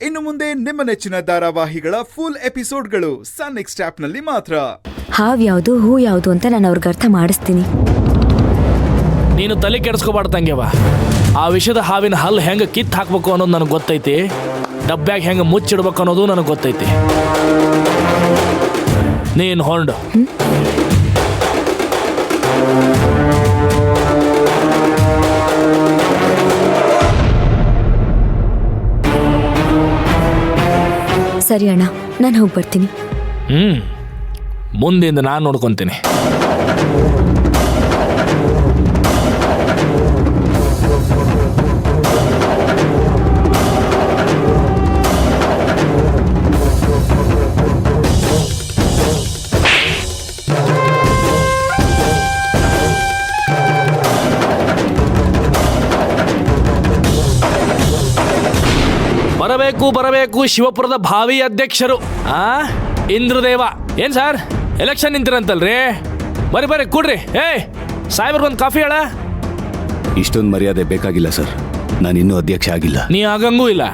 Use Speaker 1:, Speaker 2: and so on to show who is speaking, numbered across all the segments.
Speaker 1: ಇನ್ನು ಮುಂದೆ ನಿಮ್ಮ ನೆಚ್ಚಿನ ಧಾರಾವಾಹಿಗಳ ಫುಲ್ ಎಪಿಸೋಡ್ಗಳು ಸನ್ ನೆಕ್ಸ್ಟ್ ಆಪ್ನಲ್ಲಿ ಮಾತ್ರ.
Speaker 2: ಹಾವ್ ಯಾವುದು ಹೂ ಯಾವುದು ಅಂತ ನಾನು ಅವ್ರಿಗೆ ಅರ್ಥ ಮಾಡಿಸ್ತೀನಿ.
Speaker 3: ನೀನು ತಲೆ ಕೆಡಿಸ್ಕೋಬಾರ್ದು ತಂಗ್ಯವ. ಆ ವಿಷಯದ ಹಾವಿನ ಹಲ್ಲು ಹೆಂಗೆ ಕಿತ್ತು ಹಾಕ್ಬೇಕು ಅನ್ನೋದು ನನಗೆ ಗೊತ್ತೈತಿ. ಡಬ್ಬ್ಯಾಗ ಹೆಂಗೆ ಮುಚ್ಚಿಡ್ಬೇಕು ಅನ್ನೋದು ನನಗೆ ಗೊತ್ತೈತಿ. ನೀನು ಹೊಂಡು.
Speaker 2: ಸರಿ ಅಣ್ಣ, ನಾನು ಹೋಗಿ ಬರ್ತೀನಿ.
Speaker 3: ಮುಂದಿಂದ ನಾನು ನೋಡ್ಕೊತೀನಿ. ಬರಬೇಕು ಶಿವಪುರದ ಭಾವಿ ಅಧ್ಯಕ್ಷರು ಇಂದ್ರದೇವ. ಏನ್ ಸರ್ ಎಲೆಕ್ಷನ್ ನಿಂತಿರಂತಲ್ರಿ? ಬರ್ರಿ ಕೂಡ್ರಿ. ಸಾಹೇಬ್ರಿಗೊಂದು ಕಾಫಿ ಹೇಳ.
Speaker 4: ಇಷ್ಟೊಂದು ಮರ್ಯಾದೆ ಬೇಕಾಗಿಲ್ಲ ಸರ್, ನಾನು ಇನ್ನೂ ಅಧ್ಯಕ್ಷ ಆಗಿಲ್ಲ.
Speaker 3: ನೀ ಆಗಂಗೂ ಇಲ್ಲ.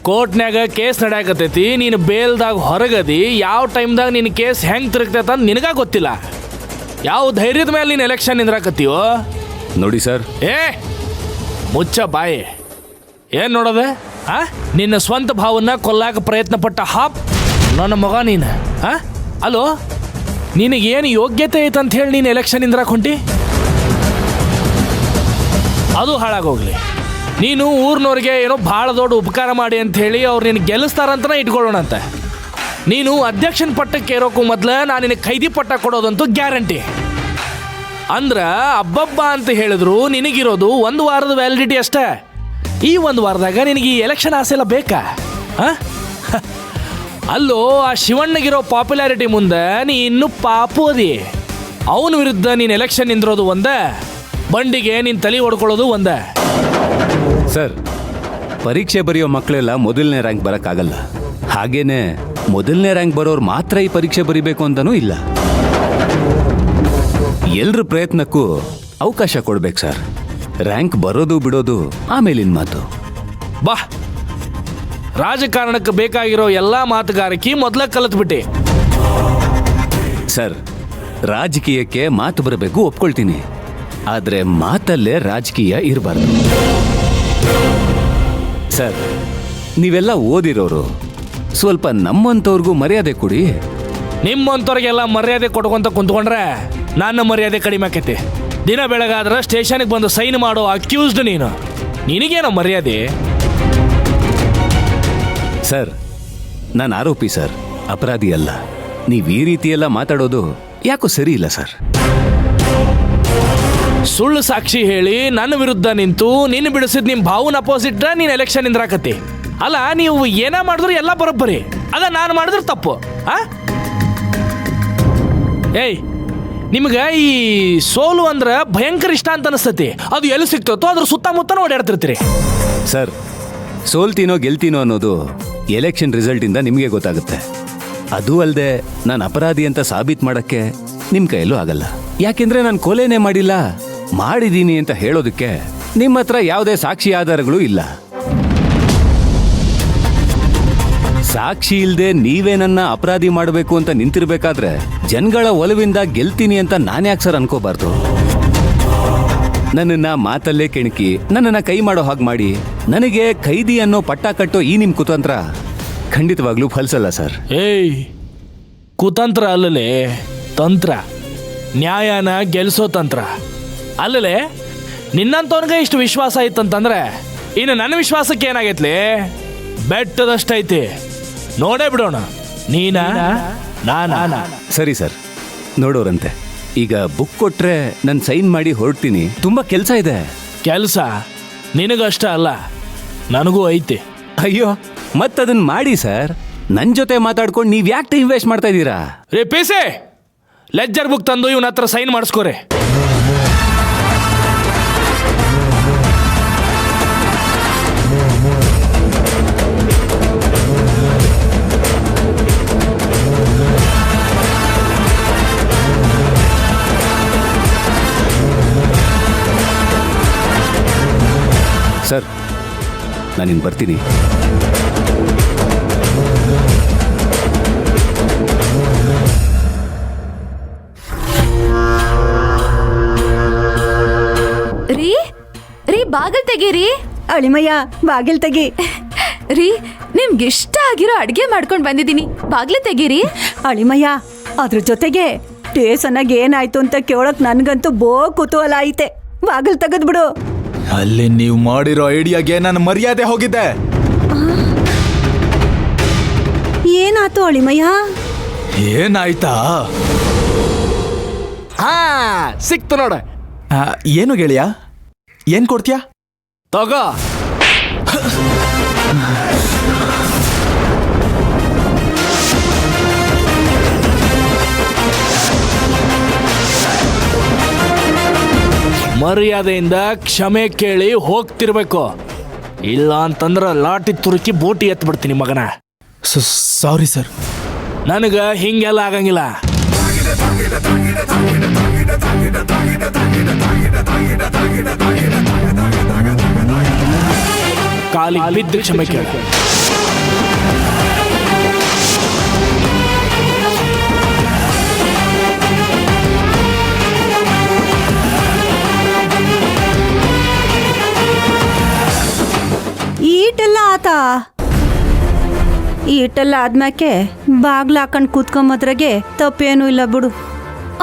Speaker 3: ಕೋರ್ಟ್ನ್ಯಾಗ ಕೇಸ್ ನಡೆಯಕತ್ತೈತಿ. ನೀನು ಬೇಲ್ದಾಗ ಹೊರಗದಿ. ಯಾವ ಟೈಮ್ದಾಗ ನಿನ್ನ ಕೇಸ್ ಹೆಂಗೆ ತಿರುಗ್ತೈತೆ ಅಂತ ನಿನಗ ಗೊತ್ತಿಲ್ಲ. ಯಾವ ಧೈರ್ಯದ ಮೇಲೆ ನೀನು ಎಲೆಕ್ಷನ್ ನಿಂದ್ರಾಕತ್ತೀವೋ
Speaker 4: ನೋಡಿ ಸರ್.
Speaker 3: ಮುಚ್ಚ ಬಾಯಿ. ಏನು ನೋಡೋದೆ? ನಿನ್ನ ಸ್ವಂತ ಭಾವನ್ನ ಕೊಲ್ಲಾಕ ಪ್ರಯತ್ನ ಪಟ್ಟ ಹಾಪ್ ನನ್ನ ಮಗ ನೀನು. ಅಲೋ, ನಿನಗೇನು ಯೋಗ್ಯತೆ ಐತೆ ಅಂತ ಹೇಳಿ ನೀನು ಎಲೆಕ್ಷನ್ ನಿಂದ್ರಾಕ ಹೊಂಟಿ? ಅದು ಹಾಳಾಗೋಗ್ಲಿ. ನೀನು ಊರಿನವ್ರಿಗೆ ಏನೋ ಭಾಳ ದೊಡ್ಡ ಉಪಕಾರ ಮಾಡಿ ಅಂತ ಹೇಳಿ ಅವ್ರು ನಿನ್ನ ಗೆಲ್ಲಿಸ್ತಾರಂತನೇ ಇಟ್ಕೊಳ್ಳೋಣಂತೆ. ನೀನು ಅಧ್ಯಕ್ಷನ ಪಟ್ಟಕ್ಕೆ ಇರೋಕ್ಕೂ ಮೊದಲು ನಾನು ನಿನಗೆ ಖೈದಿ ಪಟ್ಟ ಕೊಡೋದಂತೂ ಗ್ಯಾರಂಟಿ. ಅಂದ್ರೆ ಅಬ್ಬಬ್ಬ ಅಂತ ಹೇಳಿದ್ರು ನಿನಗಿರೋದು 1 ವಾರದ ವ್ಯಾಲಿಡಿಟಿ ಅಷ್ಟೇ. ಈ 1 ವಾರದಾಗ ನಿನಗೆ ಈ ಎಲೆಕ್ಷನ್ ಆಸೆ ಎಲ್ಲ ಬೇಕಾ? ಅಲ್ಲೋ, ಆ ಶಿವಣ್ಣಗಿರೋ ಪಾಪ್ಯುಲಾರಿಟಿ ಮುಂದೆ ನೀ ಇನ್ನೂ ಪಾಪು ಅದಿ. ಅವನ ವಿರುದ್ಧ ನೀನು ಎಲೆಕ್ಷನ್ ನಿಂದಿರೋದು ಒಂದೇ, ಬಂಡಿಗೆ ನೀನು ತಲೆ ಹೊಡ್ಕೊಳ್ಳೋದು ಒಂದೇ.
Speaker 4: ಸರ್, ಪರೀಕ್ಷೆ ಬರೆಯೋ ಮಕ್ಕಳೆಲ್ಲ ಮೊದಲನೇ ರ್ಯಾಂಕ್ ಬರೋಕ್ಕಾಗಲ್ಲ. ಹಾಗೇನೆ ಮೊದಲನೇ ರ್ಯಾಂಕ್ ಬರೋರು ಮಾತ್ರ ಈ ಪರೀಕ್ಷೆ ಬರಿಬೇಕು ಅಂತನೂ ಇಲ್ಲ. ಎಲ್ರ ಪ್ರಯತ್ನಕ್ಕೂ ಅವಕಾಶ ಕೊಡ್ಬೇಕು ಸರ್. ರ್ಯಾಂಕ್ ಬರೋದು ಬಿಡೋದು ಆಮೇಲಿನ ಮಾತು.
Speaker 3: ಬಾ, ರಾಜಕಾರಣಕ್ಕೆ ಬೇಕಾಗಿರೋ ಎಲ್ಲ ಮಾತುಗಾರಿಕೆ ಮೊದಲ ಕಲಿತ್ಬಿಟ್ಟೆ.
Speaker 4: ಸರ್, ರಾಜಕೀಯಕ್ಕೆ ಮಾತು ಬರಬೇಕು, ಒಪ್ಕೊಳ್ತೀನಿ. ಆದರೆ ಮಾತಲ್ಲೇ ರಾಜಕೀಯ ಇರಬಾರ್ದು. ಸರ್, ನೀವೆಲ್ಲ ಓದಿರೋರು, ಸ್ವಲ್ಪ ನಮ್ಮಂಥವ್ರಿಗೂ ಮರ್ಯಾದೆ ಕೊಡಿ.
Speaker 3: ನಿಮ್ಮಂಥವ್ರಿಗೆಲ್ಲ ಮರ್ಯಾದೆ ಕೊಡ್ಕೊಂತ ಕುಂತ್ಕೊಂಡ್ರೆ ನನ್ನ ಮರ್ಯಾದೆ ಕಡಿಮೆ ಆಕೈತಿ. ದಿನ ಬೆಳಗಾದ್ರೆ ಸ್ಟೇಷನ್ಗೆ ಬಂದು ಸೈನ್ ಮಾಡೋ ಅಕ್ಯೂಸ್ಡ್ ನೀನು. ನಿನಗೇನೋ ಮರ್ಯಾದೆ?
Speaker 4: ಸರ್, ನಾನು ಆರೋಪಿ ಸರ್, ಅಪರಾಧಿ ಅಲ್ಲ. ನೀವು ಈ ರೀತಿಯೆಲ್ಲ ಮಾತಾಡೋದು ಯಾಕೋ ಸರಿ ಇಲ್ಲ ಸರ್.
Speaker 3: ಸುಳ್ಳು ಸಾಕ್ಷಿ ಹೇಳಿ ನನ್ನ ವಿರುದ್ಧ ನಿಂತು ನಿನ್ನ ಬಿಡಿಸಿದ್ ನಿಮ್ಮ ಭಾವನ ಅಪೋಸಿಟ್ ನೀನು ಎಲೆಕ್ಷನ್ ನಿಂದ್ರಾಕತ್ತಿ. ಅಲ್ಲ, ನೀವು ಏನ ಮಾಡಿದ್ರು ಎಲ್ಲ ಬರೋಬ್ಬರಿ, ಅದ ನಾನು ಮಾಡಿದ್ರೆ ತಪ್ಪು. ನಿಮ್ಗೆ ಈ ಸೋಲು ಅಂದ್ರೆ ಭಯಂಕರ ಇಷ್ಟ ಅಂತ ಅನಿಸ್ತತಿ. ಅದು ಎಲ್ಲಿ ಸಿಗ್ತೋ ಅದ್ರ ಸುತ್ತಮುತ್ತ ಓಡಾಡ್ತಿರ್ತೀರಿ.
Speaker 4: ಸರ್, ಸೋಲ್ತೀನೋ ಗೆಲ್ತೀನೋ ಅನ್ನೋದು ಎಲೆಕ್ಷನ್ ರಿಸಲ್ಟಿಂದ ನಿಮಗೆ ಗೊತ್ತಾಗುತ್ತೆ. ಅದು ಅಲ್ಲದೆ ನಾನು ಅಪರಾಧಿ ಅಂತ ಸಾಬೀತು ಮಾಡೋಕ್ಕೆ ನಿಮ್ಮ ಕೈಯಲ್ಲೂ ಆಗಲ್ಲ. ಯಾಕೆಂದ್ರೆ ನಾನು ಕೊಲೆನೇ ಮಾಡಿಲ್ಲ, ಮಾಡಿದ್ದೀನಿ ಅಂತ ಹೇಳೋದಕ್ಕೆ ನಿಮ್ಮ ಹತ್ರ ಯಾವುದೇ ಸಾಕ್ಷಿ ಆಧಾರಗಳು ಇಲ್ಲ. ಸಾಕ್ಷಿ ಇಲ್ಲದೆ ನೀವೇ ನನ್ನ ಅಪರಾಧಿ ಮಾಡಬೇಕು ಅಂತ ನಿಂತಿರ್ಬೇಕಾದ್ರೆ ಜನಗಳ ಒಲವಿಂದ ಗೆಲ್ತೀನಿ ಅಂತ ನಾನ್ಯಾಕೆ ಸರ್ ಅನ್ಕೋಬಾರ್ದು? ನನ್ನನ್ನ ಮಾತಲ್ಲೇ ಕೆಣಕಿ ನನ್ನನ್ನ ಕೈ ಮಾಡೋ ಹಾಗೆ ಮಾಡಿ ನನಗೆ ಖೈದಿ ಅನ್ನೋ ಪಟ್ಟ ಕಟ್ಟೋ ಈ ನಿಮ್ಮ ಕುತಂತ್ರ ಖಂಡಿತವಾಗ್ಲೂ ಫಲಿಸಲ್ಲ ಸರ್.
Speaker 3: ಕುತಂತ್ರ ಅಲ್ಲಲೇ, ತಂತ್ರ. ನ್ಯಾಯನ ಗೆಲ್ಸೋ ತಂತ್ರ ಅಲ್ಲಲೇ. ನಿನ್ನಂತವನಿಗೆ ಇಷ್ಟು ವಿಶ್ವಾಸ ಐತಂತಂದ್ರೆ ಇನ್ನು ನನ್ನ ವಿಶ್ವಾಸಕ್ಕೆ ಏನಾಗೈತ್ಲಿ? ಬೆಟ್ಟದಷ್ಟೈತಿ. ನೋಡೇ ಬಿಡೋಣ, ನೀನ ನಾನ.
Speaker 4: ಸರಿ ಸರ್, ನೋಡೋರಂತೆ. ಈಗ ಬುಕ್ ಕೊಟ್ರೆ ನಾನು ಸೈನ್ ಮಾಡಿ ಹೊರಡ್ತೀನಿ. ತುಂಬಾ ಕೆಲಸ ಇದೆ.
Speaker 3: ಕೆಲಸ ನಿನಗಷ್ಟ ಅಲ್ಲ, ನನಗೂ ಐತಿ.
Speaker 4: ಅಯ್ಯೋ, ಮತ್ತದನ್ನ ಮಾಡಿ ಸರ್. ನನ್ನ ಜೊತೆ ಮಾತಾಡ್ಕೊಂಡು ನೀವು ಯಾಕೆ ಟೈಮ್ ವೇಸ್ಟ್ ಮಾಡ್ತಾ ಇದ್ದೀರಾ?
Speaker 3: ರೇ ಪೇಸೆ, ಲೆಜ್ಜರ್ ಬುಕ್ ತಂದು ಇವನ ಹತ್ರ ಸೈನ್ ಮಾಡಿಸ್ಕೋರೆ.
Speaker 4: ನಾನಿನ್ ಬರ್ತೀನಿ.
Speaker 5: ರೀ ರೀ ಬಾಗಿಲ್ ತೆಗೀರಿ.
Speaker 6: ಅಳಿಮಯ್ಯ ಬಾಗಿಲ್ ತೆಗಿ.
Speaker 5: ರೀ ನಿಮ್ಗೆ ಇಷ್ಟ ಆಗಿರೋ ಅಡ್ಗೆ ಮಾಡ್ಕೊಂಡ್ ಬಂದಿದ್ದೀನಿ, ಬಾಗ್ಲು ತೆಗೀರಿ.
Speaker 6: ಅಳಿಮಯ್ಯ ಅದ್ರ ಜೊತೆಗೆ ಟೇಸನ್ನಾಗ ಏನಾಯ್ತು ಅಂತ ಕೇಳಕ್ ನನ್ಗಂತೂ ಕುತೂಹಲ ಐತೆ. ಬಾಗಿಲ್ ತೆಗೆದ್ಬಿಡು.
Speaker 1: ಅಲ್ಲಿ ನೀವು ಮಾಡಿರೋ ಐಡಿಯಾಗೆ ನನ್ನ ಮರ್ಯಾದೆ ಹೋಗಿದೆ.
Speaker 6: ಏನಾಯ್ತು ಅಳಿಮಯ್ಯ?
Speaker 1: ಏನಾಯ್ತಾ?
Speaker 3: ಹಾ ಸಿಕ್ತು ನೋಡ.
Speaker 1: ಏನು ಗೆಳೆಯ, ಏನ್ ಕೊಡ್ತೀಯಾ?
Speaker 3: ತಗೋ. ಮರ್ಯಾದೆಯಿಂದ ಕ್ಷಮೆ ಕೇಳಿ ಹೋಗ್ತಿರ್ಬೇಕು, ಇಲ್ಲ ಅಂತಂದ್ರ ಲಾಟಿ ತುರುಕಿ ಬೋಟಿ ಎತ್ಬಿಡ್ತೀನಿ ಮಗನ.
Speaker 1: Sorry sir.
Speaker 3: ನನಗ ಹಿಂಗೆಲ್ಲ ಆಗಂಗಿಲ್ಲ. ಕಾಲಿ ಬಿದ್ದು ಕ್ಷಮೆ ಕೇಳ.
Speaker 6: ಈಟೆಲ್ಲ ಆತ. ಈಟೆಲ್ಲ ಆದ್ಮ್ಯಾಕೆ ಬಾಗ್ಲ ಹಾಕೊಂಡ್ ಕೂತ್ಕೊಂಬದ್ರಾಗೆ ತಪ್ಪೇನು ಇಲ್ಲ ಬಿಡು.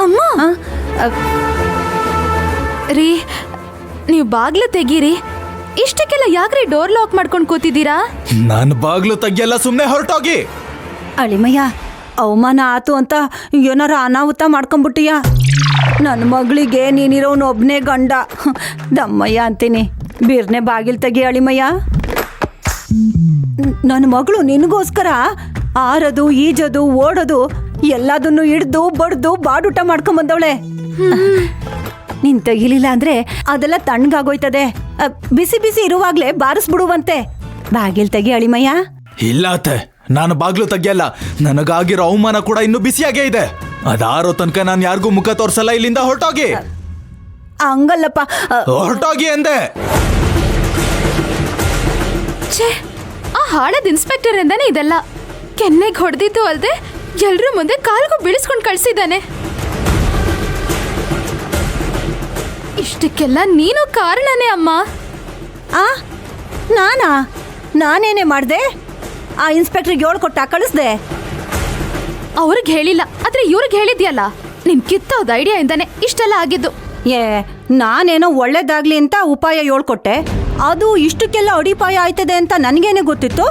Speaker 5: ಅಮ್ಮ ರೀ ನೀವು ಬಾಗ್ಲು ತೆಗೀರಿ. ಇಷ್ಟಕ್ಕೆಲ್ಲ ಯಾಕ್ರಿ ಡೋರ್ ಲಾಕ್ ಮಾಡ್ಕೊಂಡು ಕೂತಿದ್ದೀರಾ?
Speaker 1: ನಾನು ಬಾಗ್ಲು ತೆಗಿಯಲ್ಲ, ಸುಮ್ಮನೆ ಹೊರಟೋಗಿ.
Speaker 6: ಅಳಿಮಯ್ಯ ಅವಮಾನ ಆತು ಅಂತ ಏನಾರ ಅನಾಹುತ ಮಾಡ್ಕೊಂಬಿಟ್ಟಿಯಾ? ನನ್ನ ಮಗಳಿಗೆ ನೀನಿರೋನು ಒಬ್ನೇ ಗಂಡ. ದಮ್ಮಯ್ಯ ಅಂತೀನಿ, ಬೀರ್ನೆ ಬಾಗಿಲ್ ತೆಗಿ ಅಳಿಮಯ್ಯ. ನನ್ನ ಮಗಳು ನಿನಗೋಸ್ಕರ ಆರದು ಈಜದು ಓಡೋದು ಎಲ್ಲದನ್ನು ಹಿಡ್ದು ಬಡ್ದು ಬಾಡೂಟ ಮಾಡ್ಕೊಂಬಂದವಳೆ. ನೀನ್ ತೆಗಿಲಿಲ್ಲ ಅಂದ್ರೆ ಅದೆಲ್ಲ ತಣ್ಣಗಾಗೋಯ್ತದೆ. ಬಿಸಿ ಬಿಸಿ ಇರುವಾಗ್ಲೇ ಬಾರಿಸ್ಬಿಡುವಂತೆ. ಬಾಗಿಲ್ ತೆಗಿ ಅಳಿಮಯ್ಯ.
Speaker 1: ಇಲ್ಲ ಅತ್ತೆ, ನಾನು ಬಾಗ್ಲು ತೆಗಿಯಲ್ಲ. ನನಗಾಗಿರೋ ಅವಮಾನ ಕೂಡ ಇನ್ನೂ ಬಿಸಿಯಾಗೇ ಇದೆ. ಅದಾರೋ ತನಕ ನಾನು ಯಾರಿಗೂ ಮುಖ ತೋರ್ಸಲ್ಲ. ಇಲ್ಲಿಂದ ಹೊರಟೋಗಿ.
Speaker 6: ಹಂಗಲ್ಲಪ್ಪ,
Speaker 1: ಹೊರಟೋಗಿ ಅಂದೆ.
Speaker 5: ಛೇ, ಆ ಹಾಳದ ಇನ್ಸ್ಪೆಕ್ಟರ್ ಇಂದಾನೆ ಇದೆಲ್ಲ. ಕೆನ್ನೆಗೆ ಹೊಡೆದಿದ್ದು ಅಲ್ದೆ ಎಲ್ರೂ ಮುಂದೆ ಕಾಲ್ಗೂ ಬೀಳಿಸ್ಕೊಂಡು ಕಳ್ಸಿದ್ದಾನೆ. ಇಷ್ಟಕ್ಕೆಲ್ಲ ನೀನು ಕಾರಣನೇ ಅಮ್ಮ.
Speaker 6: ಆ ನಾನೇನೇ ಮಾಡ್ದೆ? ಆ ಇನ್ಸ್ಪೆಕ್ಟರ್ಗೆ ಹೇಳ್ಕೊಟ್ಟ ಕಳಿಸ್ದೆ.
Speaker 5: ಅವ್ರಿಗೆ ಹೇಳಿಲ್ಲ, ಆದ್ರೆ ಇವ್ರಿಗೆ ಹೇಳಿದ್ಯಲ್ಲ. ನಿನ್ ಕಿತ್ತೋದ್ ಐಡಿಯಾ ಇಂದಾನೆ ಇಷ್ಟೆಲ್ಲ ಆಗಿದ್ದು.
Speaker 6: ನಾನೇನೋ ಒಳ್ಳೇದಾಗ್ಲಿ ಅಂತ ಉಪಾಯ ಹೇಳ್ಕೊಟ್ಟೆ. ಅದು ಇಷ್ಟಕ್ಕೆಲ್ಲ ಅಡಿಪಾಯ ಆಯ್ತದೆ ಅಂತ ನನಗೇನೆ ಗೊತ್ತಿತ್ತು.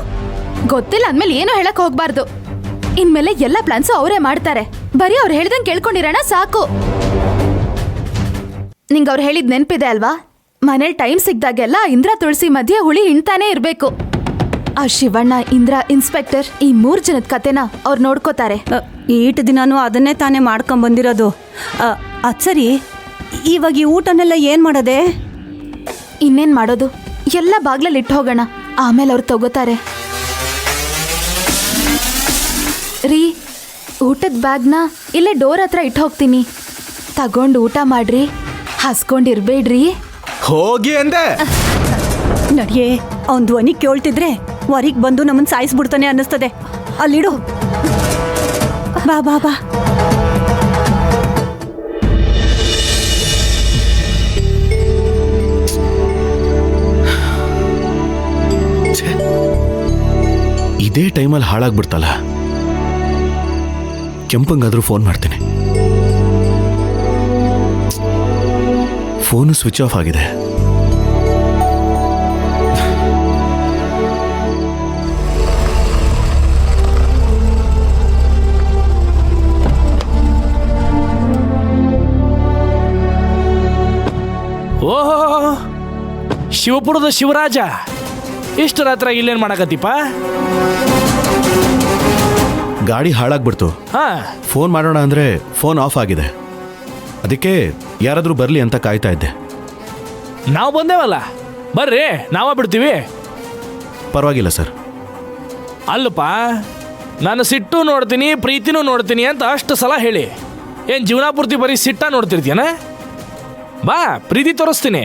Speaker 5: ಗೊತ್ತಿಲ್ಲ ಅಂದ್ಮೇಲೆ ಏನು ಹೇಳಕ್ ಹೋಗ್ಬಾರ್ದು. ಇನ್ಮೇಲೆ ಎಲ್ಲ ಪ್ಲಾನ್ಸು ಅವರೇ ಮಾಡ್ತಾರೆ. ಬರೀ ಅವ್ರು ಹೇಳ್ದಂಗೆ ಕೇಳ್ಕೊಂಡಿರೋಣ ಸಾಕು. ನಿಂಗೆ ಅವ್ರು ಹೇಳಿದ್ ನೆನ್ಪಿದೆ ಅಲ್ವಾ? ಮನೇಲಿ ಟೈಮ್ ಸಿಗ್ದಾಗೆಲ್ಲ ಇಂದ್ರ ತುಳಸಿ ಮಧ್ಯೆ ಹುಳಿ ಹಿಂಡ್ತಾನೆ ಇರ್ಬೇಕು. ಆ ಶಿವಣ್ಣ, ಇಂದ್ರ, ಇನ್ಸ್ಪೆಕ್ಟರ್ ಈ 3 ಜನದ ಕತೆನ ಅವ್ರು ನೋಡ್ಕೋತಾರೆ.
Speaker 6: ಈಟ್ ದಿನಾನು ಅದನ್ನೇ ತಾನೇ ಮಾಡ್ಕೊಂಡ್ ಬಂದಿರೋದು. ಅದ್ ಸರಿ, ಇವಾಗ ಈ ಊಟನೆಲ್ಲ ಏನ್ ಮಾಡೋದೆ?
Speaker 5: ಇನ್ನೇನ್ ಮಾಡೋದು, ಎಲ್ಲ ಬಾಗ್ಲಲ್ಲಿ ಇಟ್ಟು ಹೋಗೋಣ, ಆಮೇಲೆ ಅವ್ರು ತಗೋತಾರೆ. ರೀ, ಊಟದ ಬ್ಯಾಗ್ನ ಇಲ್ಲೇ ಡೋರ್ ಹತ್ರ ಇಟ್ಟು ಹೋಗ್ತೀನಿ. ತಗೊಂಡು ಊಟ ಮಾಡ್ರಿ, ಹಸ್ಕೊಂಡಿರ್ಬೇಡ್ರಿ.
Speaker 1: ಹೋಗಿ ಅಂದೆ.
Speaker 6: ನಡಿಯೇ, ಅವನ್ ಧ್ವನಿ ಕೇಳ್ತಿದ್ರೆ ಹೊರಗ್ ಬಂದು ನಮ್ಮನ್ ಸಾಯಿಸ್ಬಿಡ್ತಾನೆ ಅನ್ನಿಸ್ತದೆ. ಅಲ್ಲಿಡು. ಬಾ ಬಾ ಬಾ.
Speaker 7: ಇದೇ ಟೈಮಲ್ಲಿ ಹಾಳಾಗ್ಬಿಡ್ತಲ್ಲ. ಕೆಂಪಂಗಾದ್ರೂ ಫೋನ್ ಮಾಡ್ತೀನಿ. ಫೋನು ಸ್ವಿಚ್ ಆಫ್ ಆಗಿದೆ.
Speaker 3: ಓಹೋ, ಶಿವಪುರದ ಶಿವರಾಜ ಇಷ್ಟು ರಾತ್ರಿ ಇಲ್ಲೇನ್ ಮಾಡಕತ್ತೀಪ?
Speaker 7: ಗಾಡಿ ಹಾಳಾಗ್ಬಿಡ್ತು.
Speaker 3: ಹಾ,
Speaker 7: ಫೋನ್ ಮಾಡೋಣ ಅಂದ್ರೆ ಫೋನ್ ಆಫ್ ಆಗಿದೆ. ಅದಕ್ಕೆ ಯಾರಾದ್ರೂ ಬರ್ಲಿ ಅಂತ ಕಾಯ್ತಾ ಇದ್ದೆ.
Speaker 3: ನಾವು ಬಂದೇವಲ್ಲ, ಬರ್ರಿ, ನಾವ ಬಿಡ್ತೀವಿ.
Speaker 7: ಪರವಾಗಿಲ್ಲ ಸರ್.
Speaker 3: ಅಲ್ಲಪ್ಪ, ನಾನು ಸಿಟ್ಟು ನೋಡ್ತೀನಿ, ಪ್ರೀತಿನೂ ನೋಡ್ತೀನಿ ಅಂತ ಅಷ್ಟು ಸಲ ಹೇಳಿ ಏನು ಜೀವನ ಪೂರ್ತಿ ಬರೀ ಸಿಟ್ಟ ನೋಡ್ತಿರ್ತೀಯನ? ಬಾ, ಪ್ರೀತಿ ತೋರಿಸ್ತೀನಿ.